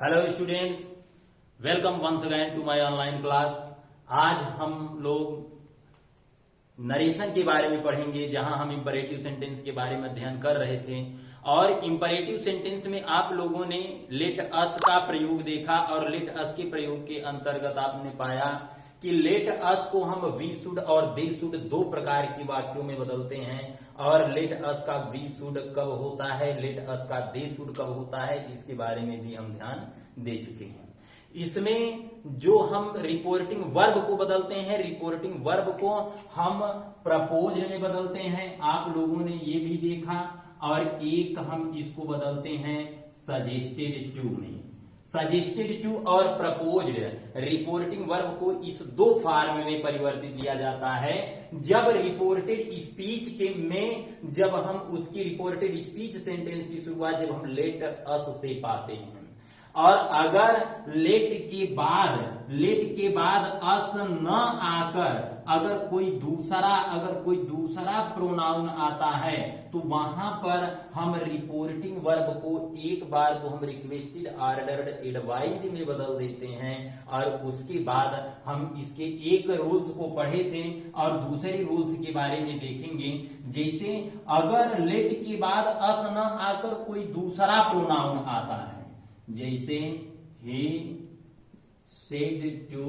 Hello students, welcome once again to my online class. आज हम लोग नरेशन के बारे में पढ़ेंगे, जहां हम इंपरेटिव सेंटेंस के बारे में अध्ययन कर रहे थे। और इंपरेटिव सेंटेंस में आप लोगों ने लेट अस का प्रयोग देखा और लेट अस के प्रयोग के अंतर्गत आपने पाया कि लेट अस को हम वी शुड और दे शुड दो प्रकार के वाक्यों में बदलते हैं। और लेट अस का वी शुड कब होता है, लेट अस का दे शुड कब होता है, इसके बारे में भी हम ध्यान दे चुके हैं। इसमें जो हम रिपोर्टिंग वर्ब को बदलते हैं, रिपोर्टिंग वर्ब को हम प्रपोज में बदलते हैं, आप लोगों ने ये भी देखा। और एक हम इसको बदलते हैं सजेस्टेड टू में। सजेस्टेड टू और प्रपोज्ड रिपोर्टिंग वर्ब को इस दो फॉर्म में परिवर्तित किया जाता है। जब रिपोर्टेड स्पीच के में जब हम उसकी रिपोर्टेड स्पीच सेंटेंस की शुरुआत जब हम लेट अस से पाते हैं, और अगर लेट के बाद अस न आकर अगर कोई दूसरा प्रोनाउन आता है तो वहां पर हम रिपोर्टिंग वर्ब को एक बार तो हम रिक्वेस्टेड, ऑर्डर्ड, एडवाइज्ड में बदल देते हैं। और उसके बाद हम इसके एक रूल्स को पढ़े थे और दूसरे रूल्स के बारे में देखेंगे। जैसे अगर लेट के बाद अस न आकर कोई दूसरा प्रोनाउन आता है, जैसे he said to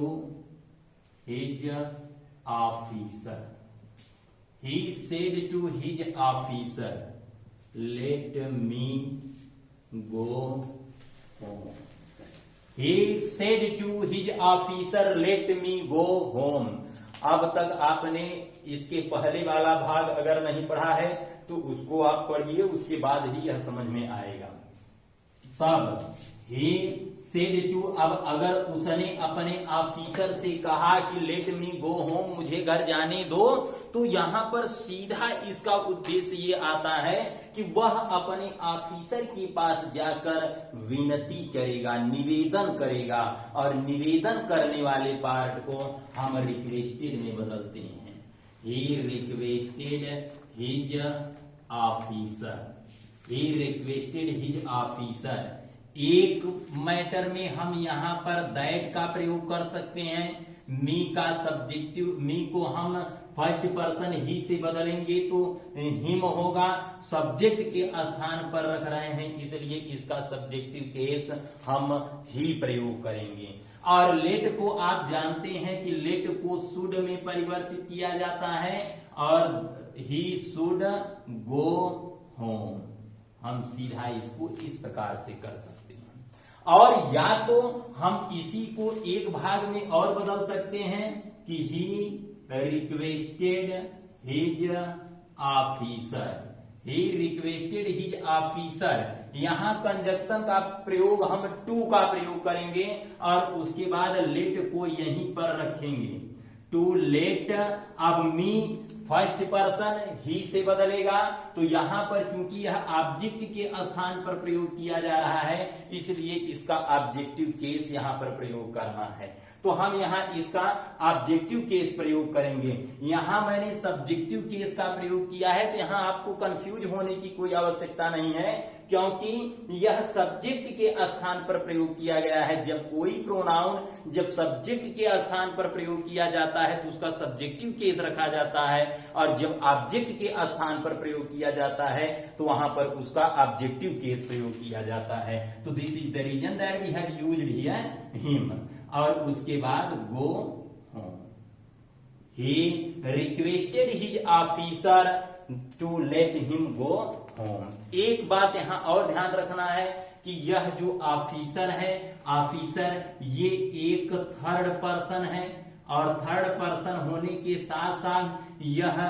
his officer, he said to his officer, let me go home. He said to his officer, let me go home. अब तक आपने इसके पहले वाला भाग अगर नहीं पढ़ा है तो उसको आप पढ़िए, उसके बाद ही यह समझ में आएगा। तब he said to, अब अगर उसने अपने ऑफिसर से कहा कि लेट मी गो होम, मुझे घर जाने दो, तो यहां पर सीधा इसका उद्देश्य ये आता है कि वह अपने ऑफिसर के पास जाकर विनती करेगा, निवेदन करेगा। और निवेदन करने वाले पार्ट को हम रिक्वेस्टेड में बदलते हैं। he requested his officer, he requested his officer। एक मैटर में हम यहां पर दैट का प्रयोग कर सकते हैं। मी का सब्जेक्टिव, मी को हम फर्स्ट पर्सन ही से बदलेंगे तो हिम होगा। सब्जेक्ट के स्थान पर रख रहे हैं इसलिए इसका सब्जेक्टिव केस हम ही प्रयोग करेंगे। और लेट को आप जानते हैं कि लेट को शुड में परिवर्तित किया जाता है और ही शुड गो होम। हम सीधा इसको इस प्रकार से कर सकते हैं। और या तो हम इसी को एक भाग में और बदल सकते हैं कि ही रिक्वेस्टेड हिज ऑफिसर, ही रिक्वेस्टेड हिज ऑफिसर। यहां कंजक्शन का प्रयोग हम टू का प्रयोग करेंगे और उसके बाद लेट को यहीं पर रखेंगे। टू लेट, अब मी फर्स्ट पर्सन ही से बदलेगा तो यहां पर चूंकि यह ऑब्जेक्ट के स्थान पर प्रयोग किया जा रहा है इसलिए इसका ऑब्जेक्टिव केस यहां पर प्रयोग करना है। तो हम यहां इसका ऑब्जेक्टिव केस प्रयोग करेंगे। यहां मैंने सब्जेक्टिव केस का प्रयोग किया है तो यहां आपको कंफ्यूज होने की कोई आवश्यकता नहीं है, क्योंकि यह सब्जेक्ट के स्थान पर प्रयोग किया गया है। जब कोई प्रोनाउन जब सब्जेक्ट के स्थान पर प्रयोग किया जाता है तो उसका सब्जेक्टिव केस रखा जाता है, और जब ऑब्जेक्ट के स्थान पर प्रयोग किया जाता है तो वहां पर उसका ऑब्जेक्टिव केस प्रयोग किया जाता है। तो this is the reason that we have used here him. और उसके बाद go home, he requested his officer to let him go home. एक बात यहां और ध्यान रखना है कि यह जो ऑफिसर है, ऑफिसर ये एक थर्ड पर्सन है और थर्ड पर्सन होने के साथ साथ यह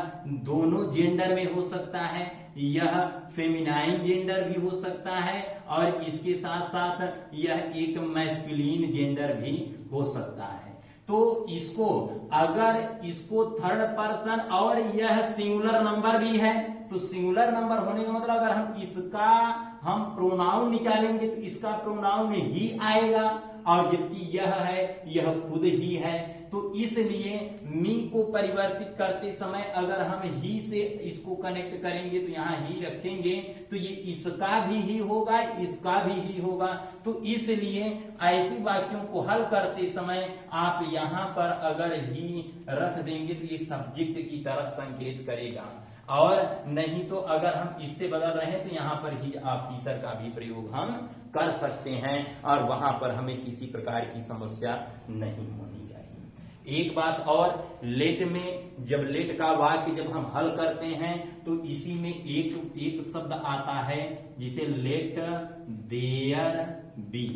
दोनों जेंडर में हो सकता है। यह फेमिनाइन जेंडर भी हो सकता है और इसके साथ साथ यह एक मैस्कुलिन जेंडर भी हो सकता है। तो इसको अगर इसको थर्ड पर्सन और यह सिंगुलर नंबर भी है तो सिंगुलर नंबर होने का मतलब अगर हम इसका हम प्रोनाउन निकालेंगे तो इसका प्रोनाउन ही आएगा, और जबकि यह है, यह खुद ही है। तो इसलिए मी को परिवर्तित करते समय अगर हम ही से इसको कनेक्ट करेंगे तो यहाँ ही रखेंगे तो ये इसका भी ही होगा, इसका भी ही होगा। तो इसलिए ऐसे वाक्यों को हल करते समय आप यहाँ पर अगर ही रख देंगे तो ये सब्जेक्ट की तरफ संकेत करेगा, और नहीं तो अगर हम इससे बदल रहे हैं तो यहाँ पर ही ऑफिसर का भी प्रयोग हम कर सकते हैं, और वहां पर हमें किसी प्रकार की समस्या नहीं होनी चाहिए। एक बात और, लेट में जब लेट का वाक्य जब हम हल करते हैं तो इसी में एक शब्द आता है जिसे let there be,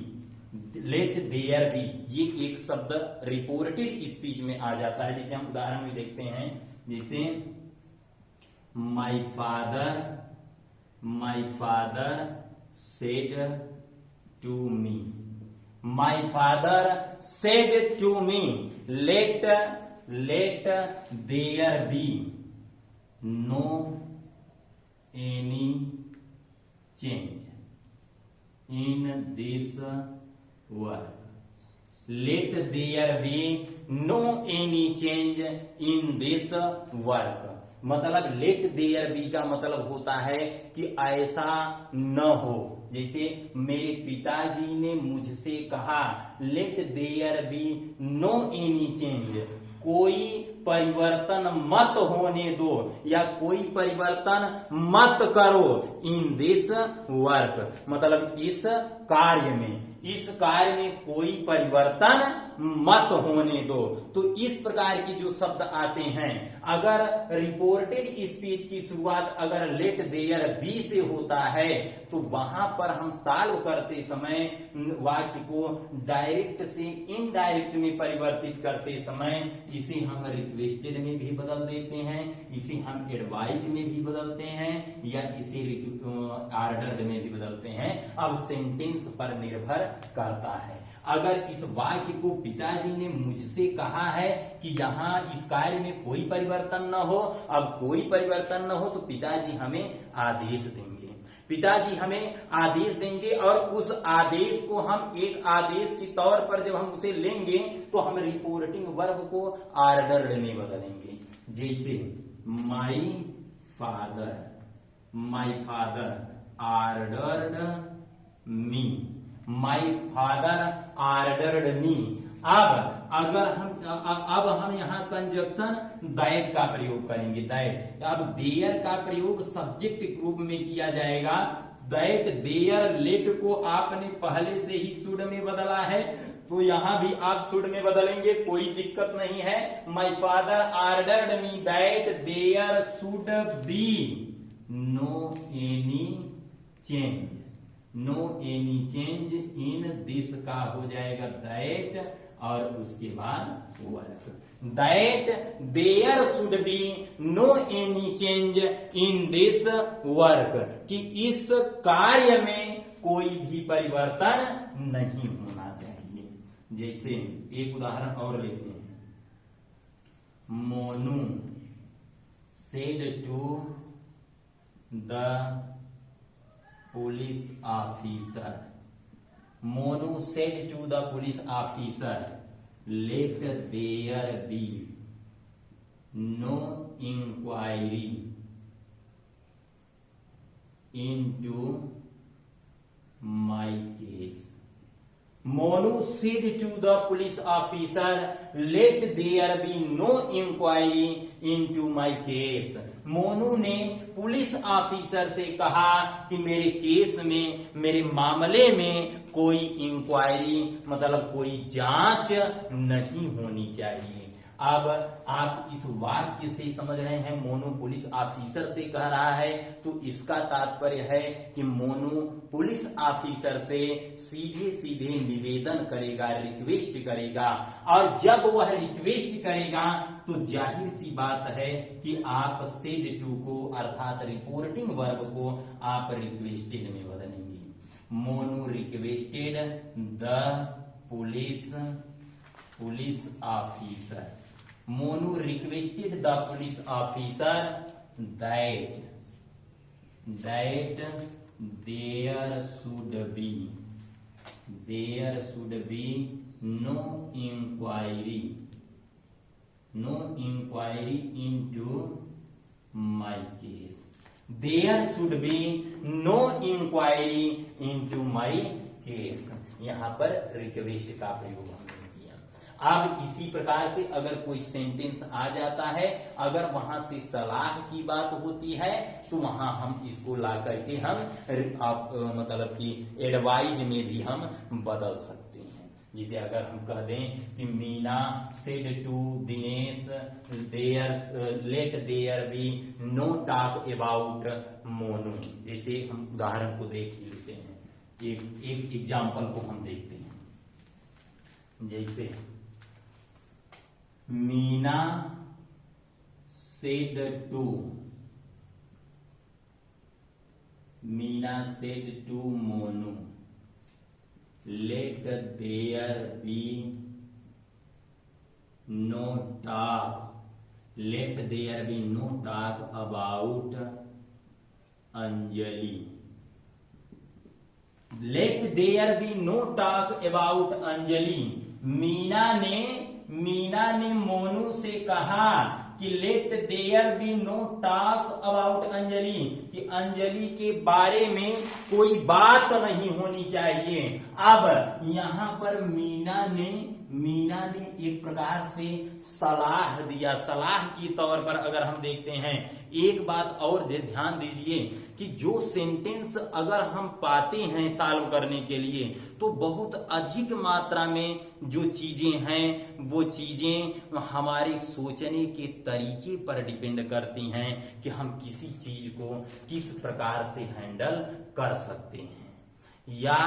let there be, ये एक शब्द रिपोर्टेड स्पीच में आ जाता है, जिसे हम उदाहरण में देखते हैं। जैसे my father said to me, my father said to me let there be no any change in this work, let there be no any change in this work. मतलब लेट देयर बी का मतलब होता है कि ऐसा न हो। जैसे मेरे पिताजी ने मुझसे कहा let there be no any change, कोई परिवर्तन मत होने दो या कोई परिवर्तन मत करो इन दिस वर्क, मतलब इस कार्य में, इस कार्य में कोई परिवर्तन मत होने दो। तो इस प्रकार की जो शब्द आते हैं, अगर रिपोर्टेड स्पीच की शुरुआत अगर लेट देयर बी से होता है तो वहां पर हम सॉल्व करते समय वाक्य को डायरेक्ट से इनडायरेक्ट में परिवर्तित करते समय इसे हम रिक्वेस्टेड में भी बदल देते हैं, इसे हम एडवाइज्ड में भी बदलते हैं, या इसे ऑर्डर्ड में भी बदलते हैं। अब सेंटेंस पर निर्भर करता है। अगर इस वाक्य को पिताजी ने मुझसे कहा है कि यहाँ इस कार्य में कोई परिवर्तन न हो, अब कोई परिवर्तन न हो, तो पिताजी हमें आदेश देंगे, पिताजी हमें आदेश देंगे, और उस आदेश को हम एक आदेश के तौर पर जब हम उसे लेंगे तो हम रिपोर्टिंग वर्ब को ऑर्डर्ड में बदलेंगे। जैसे my father ordered me, my father ordered मी। अब हम यहाँ कंजक्शन दैट का प्रयोग करेंगे, दैट। अब देयर का प्रयोग सब्जेक्ट के रूप में किया जाएगा। दैट देयर लेट को आपने पहले से ही शुड में बदला है तो यहाँ भी आप शुड में बदलेंगे, कोई दिक्कत नहीं है। My father ordered me that there should be no any change, no any change in this का हो जाएगा दैट, और उसके बाद work. That there should be no any change in this work, कि इस कार्य में कोई भी परिवर्तन नहीं होना चाहिए। जैसे एक उदाहरण और लेते हैं। Monu said to the police officer, Monu said to the police officer let there be no inquiry into my case. Monu said to the police officer let there be no inquiry into my case. Monu ने police officer से कहा कि मेरे case में, मेरे मामले में कोई इंक्वायरी मतलब कोई जांच नहीं होनी चाहिए। अब आप इस वाक्य से समझ रहे हैं मोनू पुलिस ऑफिसर से कह रहा है, तो इसका तात्पर्य है कि मोनू पुलिस ऑफिसर से सीधे सीधे निवेदन करेगा, रिक्वेस्ट करेगा, और जब वह रिक्वेस्ट करेगा तो जाहिर सी बात है कि आप सेड टू को अर्थात रिपोर्टिंग वर्ब को आप रिक्वेस्टेड में बदलेंगे। Monu requested the police officer, Monu requested the police officer that there should be no inquiry into my case. There should be no inquiry into my case. यहां पर रिक्वेस्ट का प्रयोग हमने किया। अब इसी प्रकार से अगर कोई सेंटेंस आ जाता है, अगर वहां से सलाह की बात होती है, तो वहां हम इसको ला करके हम मतलब कि एडवाइज में भी हम बदल सकते हैं। जिसे अगर हम कह दें कि Meena said to Dinesh let there be no talk about Monu. जैसे हम उदाहरण को देख ही लेते हैं, एक एग्जाम्पल को हम देखते हैं। जैसे Meena said to Monu let there be no talk about Anjali. let there be no talk about Anjali. Meena ने मोनू से कहा कि let there be no talk about Anjali, कि अंजलि के बारे में कोई बात नहीं होनी चाहिए। अब यहां पर मीना ने एक प्रकार से सलाह दिया। सलाह के तौर पर अगर हम देखते हैं, एक बात और ध्यान दीजिए कि जो सेंटेंस अगर हम पाते हैं सॉल्व करने के लिए, तो बहुत अधिक मात्रा में जो चीजें हैं वो चीजें हमारे सोचने के तरीके पर डिपेंड करती हैं कि हम किसी चीज को किस प्रकार से हैंडल कर सकते हैं, या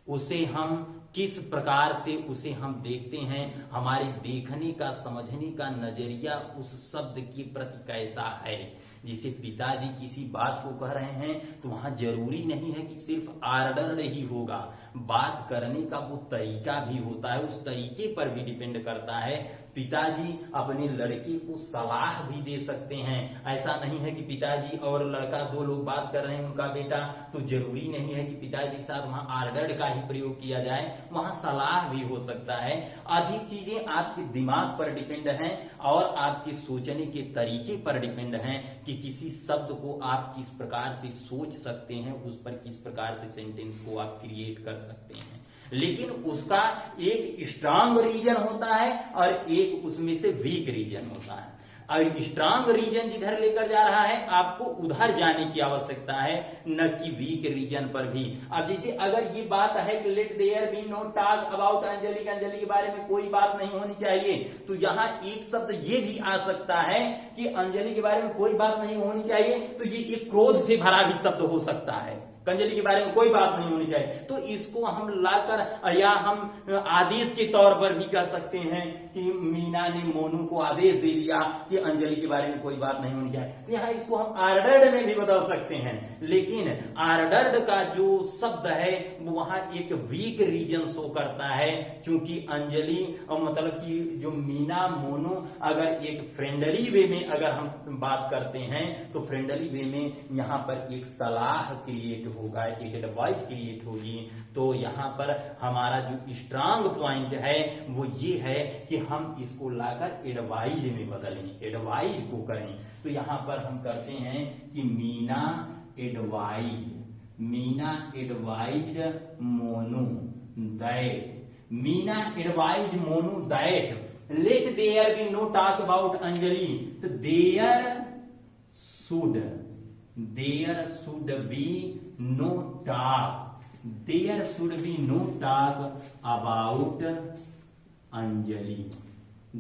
उसे हम किस प्रकार से उसे हम देखते हैं। हमारे देखने का, समझने का नजरिया उस शब्द के प्रति कैसा है। जिसे पिताजी किसी बात को कह रहे हैं, तो वहां जरूरी नहीं है कि सिर्फ आर्डर ही होगा, बात करने का वो तरीका भी होता है। उस तरीके पर भी डिपेंड करता है। पिताजी अपने लड़के को सलाह भी दे सकते हैं। ऐसा नहीं है कि पिताजी और लड़का दो लोग बात कर रहे हैं, उनका बेटा, तो जरूरी नहीं है कि पिताजी के साथ वहां आर्डर का ही प्रयोग किया जाए, वहां सलाह भी हो सकता है। अधिक चीजें आपके दिमाग पर डिपेंड हैं और आपके सोचने के तरीके पर डिपेंड हैं कि किसी शब्द को आप किस प्रकार से सोच सकते हैं, उस पर किस प्रकार से सेंटेंस को आप क्रिएट कर सकते हैं। लेकिन उसका एक स्ट्रांग रीजन होता है और एक उसमें से वीक रीजन होता है। और स्ट्रांग रीजन जिधर लेकर जा रहा है, आपको उधर जाने की आवश्यकता है, न कि वीक रीजन पर भी। अब जैसे अगर ये बात है कि let there be no talk about Anjali, Anjali के बारे में कोई बात नहीं होनी चाहिए, तो यहाँ एक शब्द ये भी आ सकता है कि अंजलि के बारे में कोई बात नहीं होनी चाहिए, तो ये एक क्रोध से भरा भी शब्द हो सकता है। अंजलि के बारे में कोई बात नहीं होनी चाहिए, तो इसको हम लाकर या हम आदेश के तौर पर भी कह सकते हैं कि मीना ने मोनू को आदेश दे दिया कि अंजलि के बारे में कोई बात नहीं होनी चाहिए। तो यहाँ इसको हम आर्डर्ड में भी बदल सकते हैं। लेकिन आर्डर्ड का जो शब्द है वो वहां एक वीक रीजन शो करता है, क्योंकि अंजलि और मतलब कि जो मीना मोनू अगर एक फ्रेंडली वे में अगर हम बात करते हैं, तो फ्रेंडली वे में यहाँ पर एक सलाह क्रिएट होगा, एक एडवाइस क्रिएट होगी। तो यहाँ पर हमारा जो स्ट्रांग पॉइंट है वो ये है कि हम इसको लाकर एडवाइज में बदलें, एडवाइज को करें। तो यहाँ पर हम करते हैं कि Meena advised Monu that let there be no talk about Anjali. तो there should be no talk about Anjali.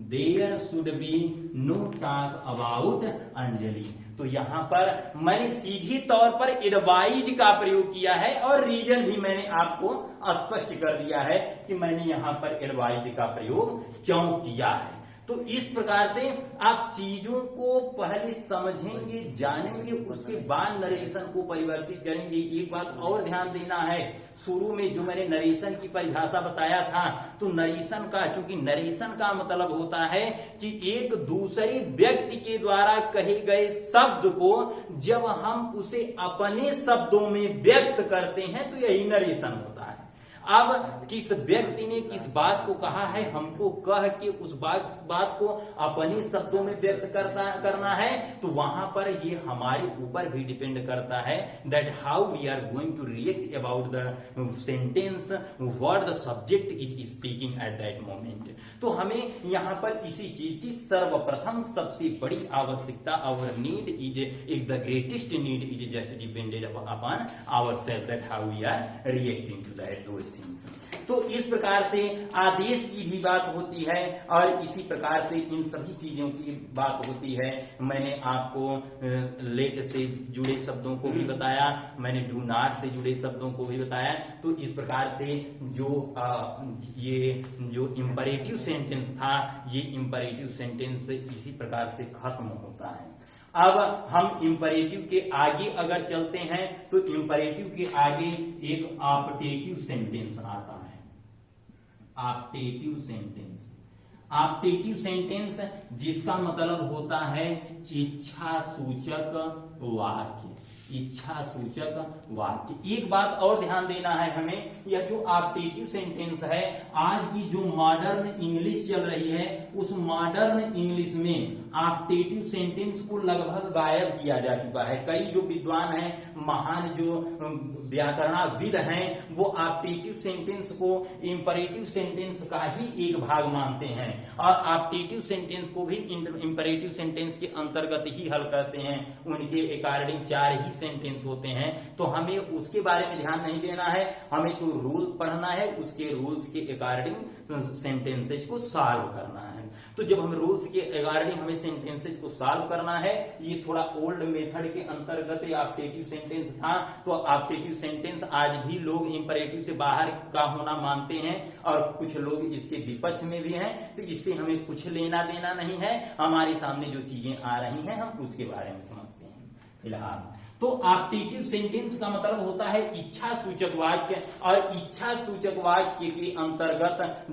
There should be no talk about Anjali. तो यहां पर मैंने सीधी तौर पर एडवाइज का प्रयोग किया है और रीजन भी मैंने आपको स्पष्ट कर दिया है कि मैंने यहां पर एडवाइज का प्रयोग क्यों किया है। तो इस प्रकार से आप चीजों को पहले समझेंगे, जानेंगे, उसके बाद नरेशन को परिवर्तित करेंगे। एक बात और ध्यान देना है, शुरू में जो मैंने नरेशन की परिभाषा बताया था, तो नरेशन का, चूंकि नरेशन का मतलब होता है कि एक दूसरे व्यक्ति के द्वारा कहे गए शब्द को जब हम उसे अपने शब्दों में व्यक्त करते हैं तो यही नरेशन होता है। अब किस व्यक्ति ने किस बात को कहा है, हमको कह के उस बात को अपने शब्दों में व्यक्त करना है, तो वहां पर ये हमारे ऊपर भी डिपेंड करता है that how we are going to react about the sentence what the subject is speaking at that moment. तो हमें यहाँ पर इसी चीज की सर्वप्रथम सबसे बड़ी आवश्यकता, आवर नीड इज एक the greatest need is just depended upon our self that how we are reacting to that those things. तो इस प्रकार से आदेश की भी बात होती है और इसी प्रकार से इन सभी चीजों की बात होती है। मैंने आपको लेट से जुड़े शब्दों को भी बताया, मैंने डू नॉट से जुड़े शब्दों को भी बताया। तो इस प्रकार से ये जो इंपरेटिव सेंटेंस था, ये इंपरेटिव सेंटेंस इसी प्रकार से खत्म होता है। अब हम इंपरेटिव के आगे अगर चलते हैं तो इंपरेटिव के आगे एक ऑप्टेटिव सेंटेंस आता है। ऑप्टेटिव सेंटेंस, ऑप्टेटिव सेंटेंस जिसका मतलब होता है इच्छा सूचक वाक्य, इच्छा सूचक वाक्य। एक बात और ध्यान देना है हमें, यह जो ऑप्टेटिव सेंटेंस है, आज की जो मॉडर्न इंग्लिश चल रही है, उस मॉडर्न इंग्लिश में ऑप्टेटिव सेंटेंस को लगभग गायब किया जा चुका है। कई जो विद्वान हैं, महान जो व्याकरणविद हैं, वो ऑप्टेटिव सेंटेंस को इंपरेटिव सेंटेंस का ही एक भाग मानते हैं और ऑप्टेटिव सेंटेंस को भी इंपरेटिव सेंटेंस के अंतर्गत ही हल करते हैं। उनके अकॉर्डिंग 4 ही सेंटेंस होते हैं, तो हमें उसके बारे में ध्यान नहीं देना है, हमें तो रूल पढ़ना है, उसके रूल्स के अकॉर्डिंग सेंटेंसेज को सॉल्व करना है। तो जब हम रूल्स के अकॉर्डिंग हमें सेंटेंसेज को सॉल्व करना है, ये थोड़ा ओल्ड मेथड के अंतर्गत ऑप्टेटिव सेंटेंस था। तो ऑप्टेटिव सेंटेंस आज भी लोग इंपरेटिव से बाहर का होना मानते हैं और कुछ लोग इसके विपक्ष में भी हैं। तो इससे हमें कुछ लेना देना नहीं है, हमारे सामने जो चीजें आ रही हैं हम उसके बारे में समझते हैं फिलहाल। तो ऑप्टेटिव सेंटेंस का मतलब होता है इच्छा सूचक वाक्य, और इच्छा सूचक वाक्य के अंतर्गत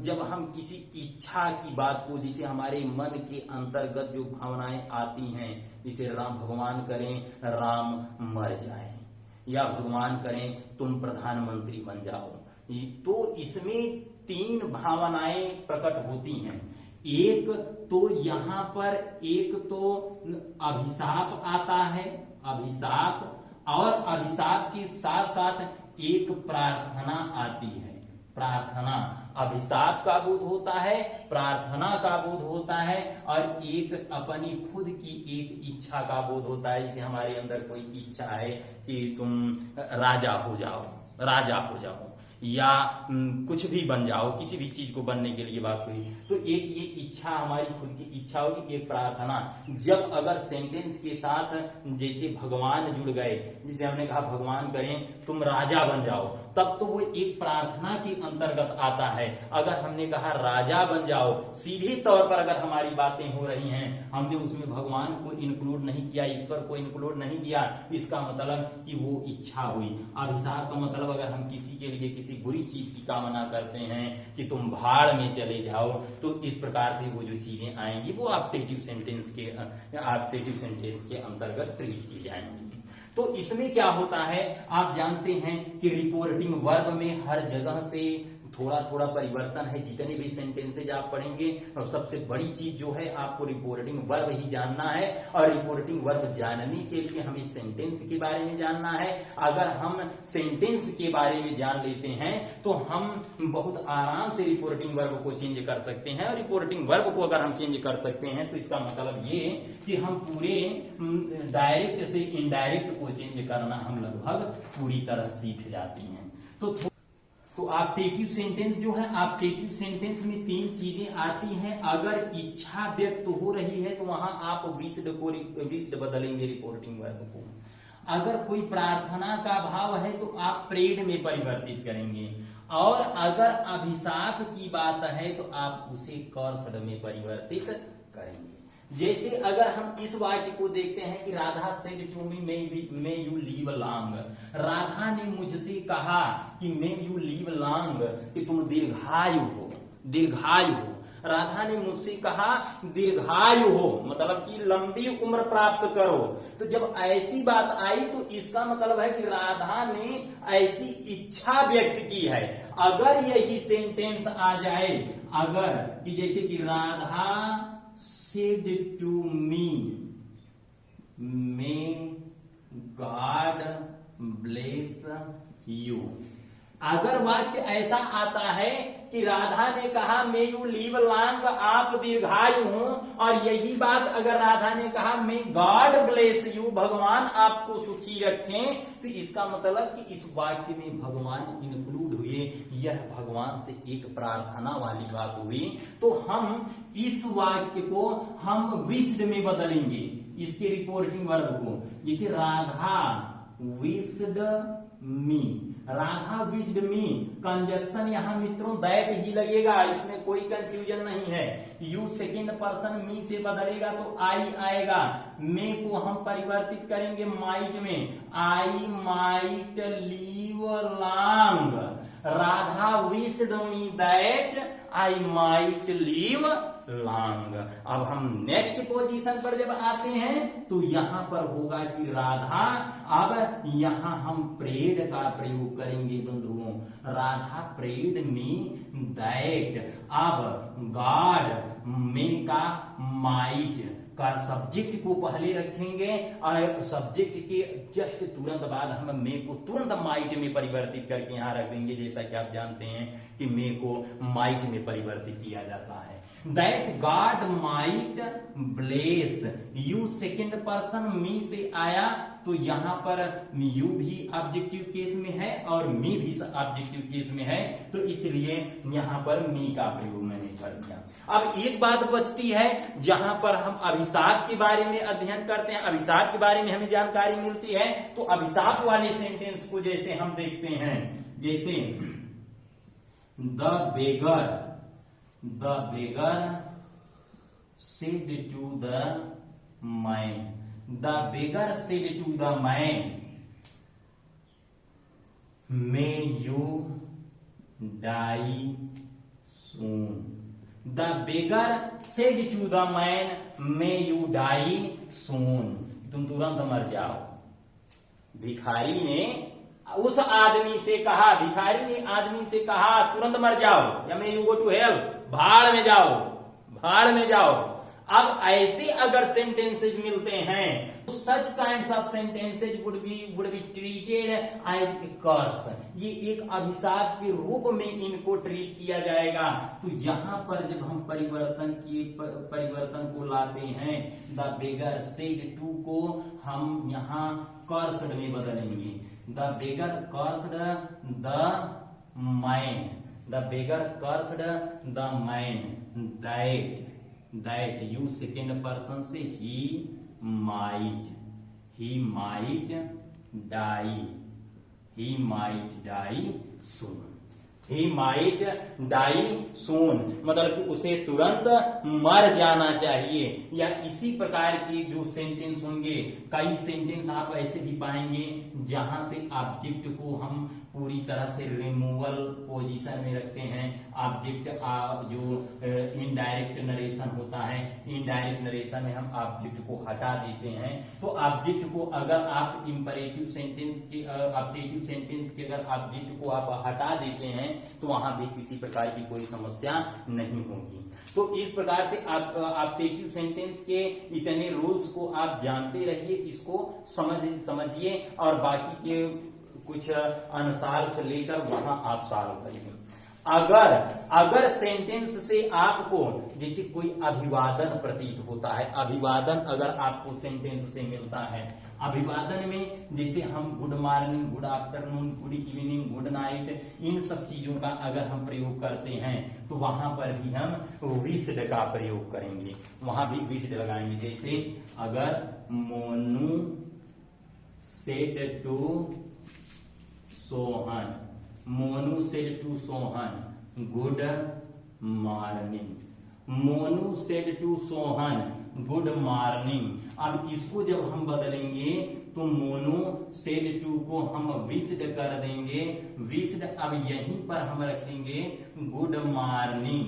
जब हम किसी इच्छा की बात को, जिसे हमारे मन के अंतर्गत जो भावनाएं आती हैं, जिसे राम भगवान करें राम मर जाए, या भगवान करें तुम प्रधानमंत्री बन जाओ, तो इसमें 3 भावनाएं प्रकट होती हैं। एक तो यहां पर एक तो अभिशाप आता है, अभिशाप, और अभिशाप के साथ साथ एक प्रार्थना आती है। प्रार्थना, अभिशाप का बोध होता है, प्रार्थना का बोध होता है, और एक अपनी खुद की एक इच्छा का बोध होता है। जैसे हमारे अंदर कोई इच्छा है कि तुम राजा हो जाओ, राजा हो जाओ, या कुछ भी बन जाओ, किसी भी चीज को बनने के लिए बात हुई, तो एक ये इच्छा हमारी खुद की इच्छा होगी, एक प्रार्थना। जब अगर सेंटेंस के साथ जैसे भगवान जुड़ गए, जिसे हमने कहा भगवान करें तुम राजा बन जाओ, तब तो वो एक प्रार्थना के अंतर्गत आता है। अगर हमने कहा राजा बन जाओ, सीधे तौर पर अगर हमारी बातें हो रही हैं, हमने उसमें भगवान को इंक्लूड नहीं किया, ईश्वर को इंक्लूड नहीं किया, इसका मतलब कि वो इच्छा हुई। अभिशाप का मतलब अगर हम किसी के लिए किसी बुरी चीज की कामना करते हैं कि तुम भाड़ में चले जाओ, तो इस प्रकार से वो जो चीजें आएंगी वो ऑप्टेटिव सेंटेंस के अंतर्गत ट्रीट की जाएंगी। तो इसमें क्या होता है, आप जानते हैं कि रिपोर्टिंग वर्ब में हर जगह से थोड़ा थोड़ा परिवर्तन है। जितने भी सेंटेंसेज आप पढ़ेंगे, और सबसे बड़ी चीज जो है आपको रिपोर्टिंग वर्ब ही जानना है, और रिपोर्टिंग वर्ब जानने के लिए हमें सेंटेंस के बारे में जानना है। अगर हम सेंटेंस के बारे में जान लेते हैं तो हम बहुत आराम से रिपोर्टिंग वर्ब को चेंज कर सकते हैं, और रिपोर्टिंग वर्ब को अगर हम चेंज कर सकते हैं तो इसका मतलब ये कि हम पूरे डायरेक्ट से इनडायरेक्ट को चेंज करना हम लगभग पूरी तरह सीख जाते हैं। तो ऑप्टेटिव सेंटेंस जो है, ऑप्टेटिव सेंटेंस में 3 चीजें आती हैं। अगर इच्छा व्यक्त हो रही है तो वहां आप विश्ड बदलेंगे रिपोर्टिंग वर्ब को। अगर कोई प्रार्थना का भाव है तो आप प्रेड में परिवर्तित करेंगे, और अगर अभिशाप की बात है तो आप उसे कर्सड में परिवर्तित करेंगे। जैसे अगर हम इस वाक्य को देखते हैं कि Radha said to me may you live long, राधा ने मुझसे कहा कि मे यू लीव लॉन्ग, कि तुम दीर्घायु हो, दीर्घायु हो। राधा ने मुझसे कहा दीर्घायु हो, मतलब कि लंबी उम्र प्राप्त करो। तो जब ऐसी बात आई तो इसका मतलब है कि राधा ने ऐसी इच्छा व्यक्त की है। अगर यही सेंटेंस आ जाए, अगर कि जैसे कि Radha said to me may God bless you, अगर वाक्य ऐसा आता है कि राधा ने कहा मे यू लीव लॉन्ग, आप दीर्घायु हो, और यही बात अगर राधा ने कहा मे गॉड ब्लेस यू, भगवान आपको सुखी रखें, तो इसका मतलब कि इस वाक्य में भगवान इंक्लूड हुए, यह भगवान से एक प्रार्थना वाली बात हुई। तो हम इस वाक्य को हम विश्ड में बदलेंगे, इसके रिपोर्टिंग वर्ब को। जैसे राधा विश्ड मी, राधा विश्ड मी, कंजक्शन यहां मित्रों दैट ही लगेगा, इसमें कोई कंफ्यूजन नहीं है। यू सेकंड पर्सन मी से बदलेगा तो आई आएगा, मे को हम परिवर्तित करेंगे माइट में, I might leave long, Radha wished me that I might leave long. अब हम नेक्स्ट पोजीशन पर जब आते हैं तो यहां पर होगा कि राधा, अब यहां हम प्रेड का प्रयोग करेंगे बंधुओं, राधा प्रेड मी दैट, अब गॉड मे का माइट का सब्जेक्ट को पहले रखेंगे, और सब्जेक्ट के जस्ट तुरंत बाद हम मे को तुरंत माइट में परिवर्तित करके यहां रख देंगे। जैसा कि आप जानते हैं कि मे को माइट में परिवर्तित किया जाता है। That God might bless you, second person मी से आया तो यहां पर यू भी ऑब्जेक्टिव केस में है और मी भी ऑब्जेक्टिव केस में है, तो इसलिए यहां पर मी का प्रयोग मैंने कर दिया। अब एक बात बचती है जहां पर हम अभिशाप के बारे में अध्ययन करते हैं, अभिशाप के बारे में हमें जानकारी मिलती है, तो अभिशाप वाले सेंटेंस को जैसे हम देखते हैं, जैसे the beggar said to the man, the beggar said to the man, may you die soon. The beggar said to the man, may you die soon. तुम तुरंत मर जाओ। भिखारी ने उस आदमी से कहा, भिखारी ने आदमी से कहा तुरंत मर जाओ, या may you go to hell, भाड़ में जाओ, भाड़ में जाओ। अब ऐसे अगर सेंटेंसेज मिलते हैं तो such kinds of sentences would be treated as a curse, ये एक अभिशाप के रूप में इनको ट्रीट किया जाएगा। तो यहां पर जब हम परिवर्तन को लाते हैं, द बेगर सेड टू को हम यहां कर्स्ड में बदलेंगे, the beggar cursed the man, the beggar cursed the man that you second person से he might die soon, he might die soon, मतलब कि उसे तुरंत मर जाना चाहिए। या इसी प्रकार के जो सेंटेंस होंगे, कई सेंटेंस आप ऐसे भी पाएंगे जहां से ऑब्जेक्ट को हम पूरी तरह से रिमूवल पोजीशन में रखते हैं। ऑब्जेक्ट जो इनडायरेक्ट नरेशन होता है, इनडायरेक्ट नरेशन में हम ऑब्जेक्ट को हटा देते हैं। तो ऑब्जेक्ट को अगर आप इंपरेटिव सेंटेंस के ऑब्जेक्टिव सेंटेंस के अगर ऑब्जेक्ट को आप हटा देते हैं तो वहां भी किसी प्रकार की कोई समस्या नहीं होगी। तो इस प्रकार से आप ऑब्जेक्टिव सेंटेंस के इतने रूल्स को आप जानते रहिए, इसको समझिए और बाकी के कुछ अनुसार से लेकर वहां आप सॉल्व करिए। अगर सेंटेंस से आपको जैसे कोई अभिवादन प्रतीत होता है, अभिवादन अगर आपको सेंटेंस से मिलता है, अभिवादन में जैसे हम good morning, good afternoon, good evening, good night, इन सब चीजों का अगर हम प्रयोग करते हैं तो वहां पर भी हम विश्ड का प्रयोग करेंगे, वहां भी विश्ड लगाएंगे। जैसे अगर Monu said to Sohan, Monu said to Sohan good morning, Monu said to Sohan good morning. अब इसको जब हम बदलेंगे तो मोनू सेड टू को हम विश्ड कर देंगे, विश्ड अब यहीं पर हम रखेंगे good morning,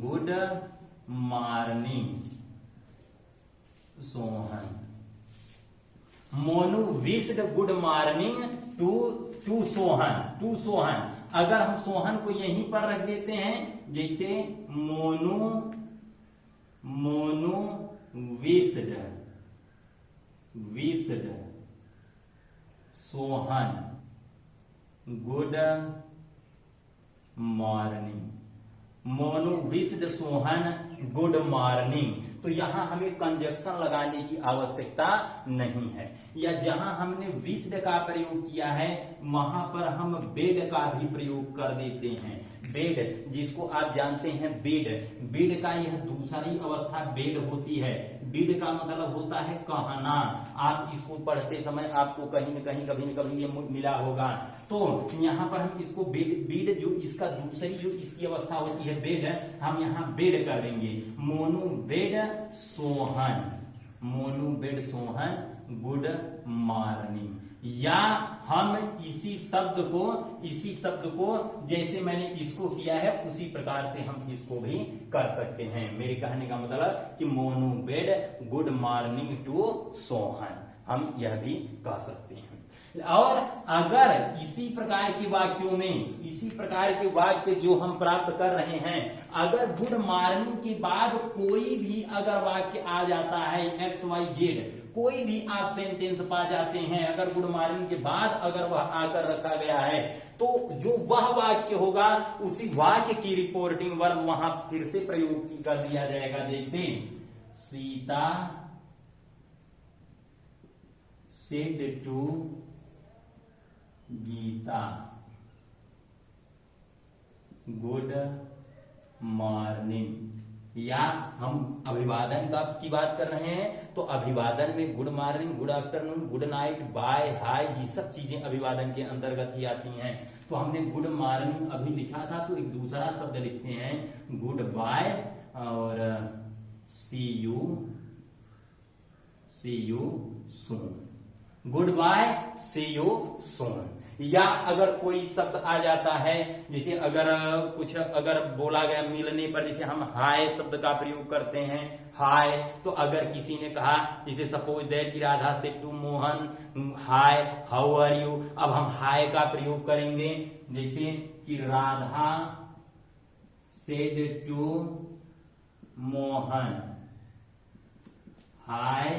good morning Sohan. Monu wished good morning to Sohan, to Sohan. अगर हम सोहन को यहीं पर रख देते हैं, जैसे Monu wished Sohan good morning, Monu wished Sohan good morning. तो यहां हमें कंजक्शन लगाने की आवश्यकता नहीं है, या जहां हमने विश्ड का प्रयोग किया है वहां पर हम बेड का भी प्रयोग कर देते हैं। बेड जिसको आप जानते हैं बेड, बेड का यह दूसरी अवस्था बेड होती है। बेड का मतलब होता है कहना। आप इसको पढ़ते समय आपको कहीं न कहीं कभी न कभी ये मिला होगा। तो यहाँ पर हम इसको बेड, बेड जो इसका दूसरी जो इसकी अवस्था होती है बेड, हम यहाँ बेड कर देंगे। Monu bed Sohan, Monu bed Sohan good morning. या हम इसी शब्द को जैसे मैंने इसको किया है उसी प्रकार से हम इसको भी कर सकते हैं। मेरे कहने का मतलब कि Monu bade good morning to Sohan, हम यह भी कह सकते हैं। और अगर इसी प्रकार के वाक्यों में, इसी प्रकार के वाक्य जो हम प्राप्त कर रहे हैं, अगर गुड मॉर्निंग के बाद कोई भी अगर वाक्य आ जाता है XYZ, कोई भी आप सेंटेंस पा जाते हैं, अगर गुड मॉर्निंग के बाद अगर वह आकर रखा गया है, तो जो वह वाक्य होगा उसी वाक्य की रिपोर्टिंग वर्ब वहां फिर से प्रयोग कर दिया जाएगा। जैसे Sita said to Gita good morning. या हम अभिवादन की बात कर रहे हैं तो अभिवादन में good morning, good afternoon, good night, bye, hi, ये सब चीजें अभिवादन के अंतर्गत ही आती हैं। तो हमने गुड मॉर्निंग अभी लिखा था तो एक दूसरा शब्द लिखते हैं गुड बाय और see you soon, goodbye see you soon. या अगर कोई शब्द आ जाता है, जैसे अगर कुछ अगर बोला गया मिलने पर, जैसे हम हाय शब्द का प्रयोग करते हैं, हाय। तो अगर किसी ने कहा, जैसे सपोज दैट कि Radha said to Mohan hi how are you, अब हम हाय का प्रयोग करेंगे। जैसे कि Radha said to Mohan hi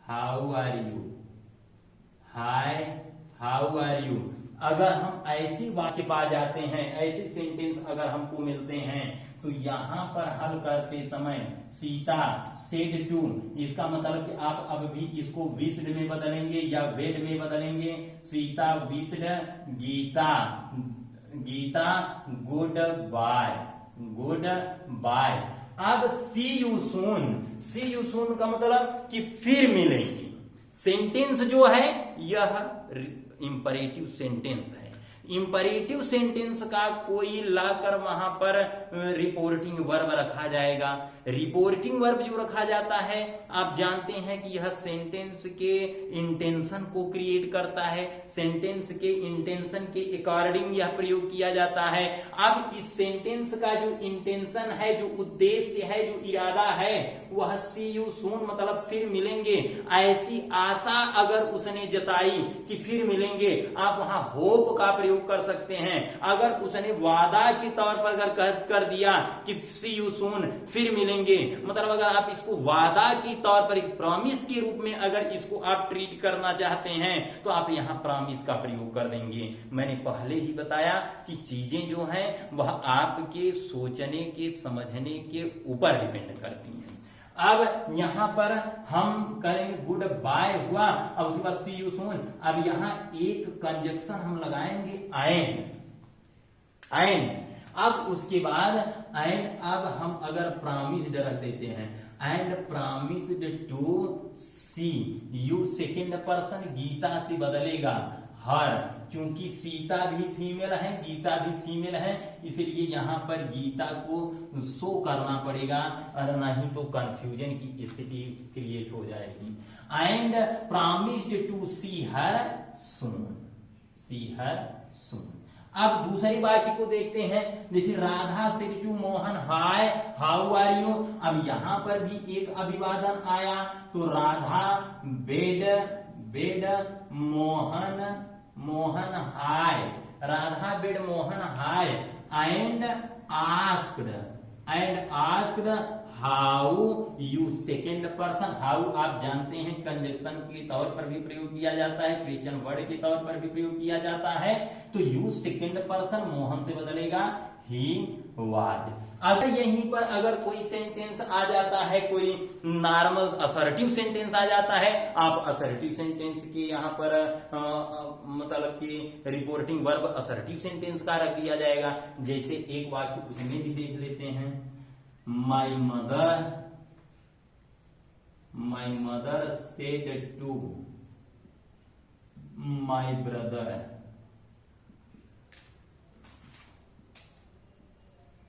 how are you, hi how are you. अगर हम ऐसी वाक्य पा जाते हैं, ऐसे सेंटेंस अगर हमको मिलते हैं, तो यहां पर हल करते समय सीता सेड टू, इसका मतलब कि आप अब भी इसको विश्ड में बदलेंगे या वेड में बदलेंगे। Sita wished Gita good bye, good bye. अब सी यू सून का मतलब कि फिर मिलेंगे। सेंटेंस जो है यह इंपरेटिव सेंटेंस है। इंपरेटिव सेंटेंस का कोई लाकर वहां पर रिपोर्टिंग वर्ब रखा जाएगा। रिपोर्टिंग वर्ब जो रखा जाता है, आप जानते हैं कि यह सेंटेंस के इंटेंशन को क्रिएट करता है। सेंटेंस के इंटेंशन के अकॉर्डिंग यह प्रयोग किया जाता है। अब इस सेंटेंस का जो इंटेंशन है, जो उद्देश्य है, जो इरादा है, वह सी यू सून मतलब फिर मिलेंगे, ऐसी आशा अगर उसने जताई कि फिर मिलेंगे, आप वहां होप का प्रयोग कर सकते हैं। अगर उसने वादा के तौर पर अगर कर दिया कि सी यू सून फिर मिलेंगे, मतलब अगर आप इसको वादा के तौर पर एक प्रॉमिस के रूप में अगर इसको आप ट्रीट करना चाहते हैं, तो आप यहां प्रॉमिस का प्रयोग कर देंगे। मैंने पहले ही बताया कि चीजें जो हैं वह आपके सोचने के समझने के ऊपर डिपेंड करती हैं। अब यहां पर हम करेंगे गुड बाय हुआ, अब उसके बाद सी यू सून। अब यहां एक कंजक्शन हम लगाएंगे एंड। अब उसके बाद एंड, अब हम अगर प्रॉमिस्ड रख देते हैं, and promised to see, you second person Gita से बदलेगा हर, क्योंकि सीता भी फीमेल है, गीता भी फीमेल है, इसलिए यहां पर गीता को शो करना पड़ेगा, और नहीं तो कंफ्यूजन की स्थिति क्रिएट हो जाएगी। And promised to see her soon, see her soon. अब दूसरी वाक्य को देखते हैं, जैसे Radha said to Mohan hi how are you. अब यहां पर भी एक अभिवादन आया, तो Radha bade Mohan hi, Radha bade Mohan hi, and asked how you second person. How आप जानते हैं कंजक्शन के तौर पर भी प्रयोग किया जाता है, क्वेश्चन वर्ड के तौर पर भी प्रयोग किया जाता है, तो यू सेकेंड पर्सन मोहन से बदलेगा ही वाज। अगर यहीं पर अगर कोई सेंटेंस आ जाता है, कोई नॉर्मल असर्टिव सेंटेंस आ जाता है, आप असर्टिव सेंटेंस के यहाँ पर मतलब कि रिपोर्टिंग वर्ब असर्टिव सेंटेंस का रख दिया जाएगा। जैसे एक वाक्य उसमें भी देख लेते हैं, my mother said to my brother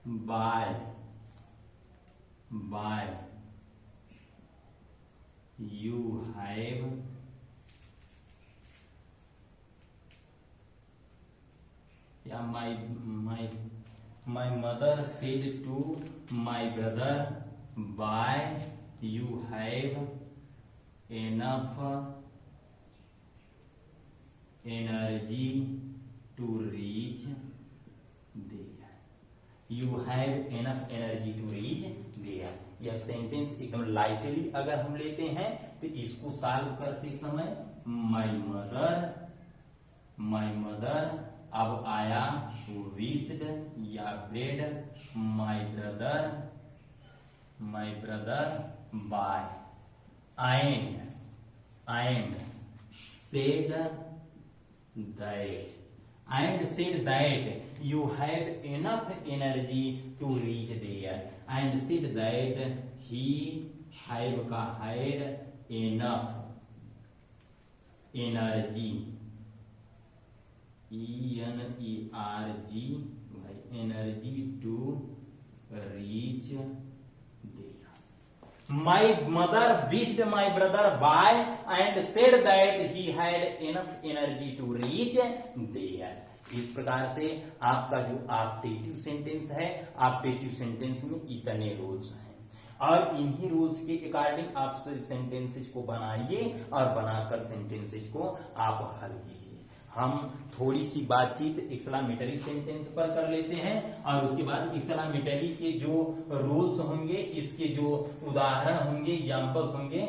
by you have या my mother said to my brother by you have enough energy to reach there, you have enough energy to reach there. यह सेंटेंस एकदम lightly अगर हम लेते हैं तो इसको solve करते समय माई मदर अब आया विश्ड या bade my brother bye and said that you have enough energy to reach there, and said that he have का had enough energy, energy to reach there. My mother wished my brother by and said that he had enough energy to reach there. इस प्रकार से आपका जो optative sentence है, optative sentence में इतने rules हैं, और इन्हीं रूल्स के अकॉर्डिंग आप सेंटेंसेस को बनाइए और बनाकर सेंटेंसेस को आप हल कीजिए। हम थोड़ी सी बातचीत एक्सक्लेमेटरी सेंटेंस पर कर लेते हैं, और उसके बाद एक्सक्लेमेटरी के जो रूल्स होंगे, इसके जो उदाहरण होंगे, एग्जाम्पल्स होंगे,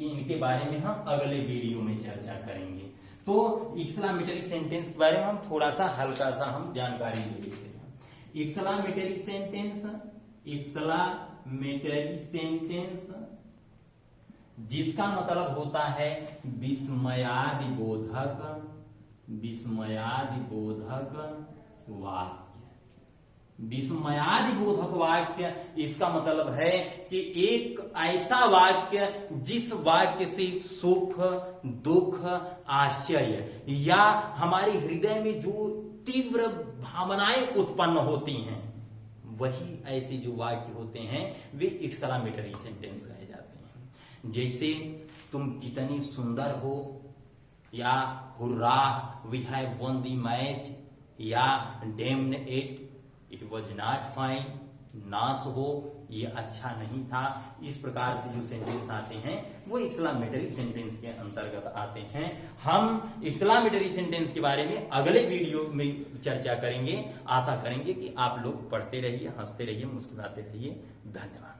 इनके बारे में हम अगले वीडियो में चर्चा करेंगे। तो एक्सक्लेमेटरी सेंटेंस के बारे में हम थोड़ा सा हल्का सा हम जानकारी ले लेते हैं। एक्सक्लेमेटरी सेंटेंस जिसका मतलब होता है विस्मयादिबोधक वाक्य। विस्मयादिबोधक वाक्य इसका मतलब है कि एक ऐसा वाक्य जिस वाक्य से सुख, दुख, आश्चर्य या हमारे हृदय में जो तीव्र भावनाएं उत्पन्न होती हैं, वही ऐसे जो वाक्य होते हैं वे एक्सक्लेमेटरी सेंटेंस कहे जाते हैं। जैसे तुम कितनी सुंदर हो, या hurrah we have won the match, या damn it was not fine, नाश हो ये अच्छा नहीं था। इस प्रकार से जो सेंटेंस आते हैं वो एक्सक्लेमेटरी सेंटेंस के अंतर्गत आते हैं। हम एक्सक्लेमेटरी सेंटेंस के बारे में अगले वीडियो में चर्चा करेंगे। आशा करेंगे कि आप लोग पढ़ते रहिए, हंसते रहिए, मुस्कुराते रहिए। धन्यवाद।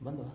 बंद हुआ।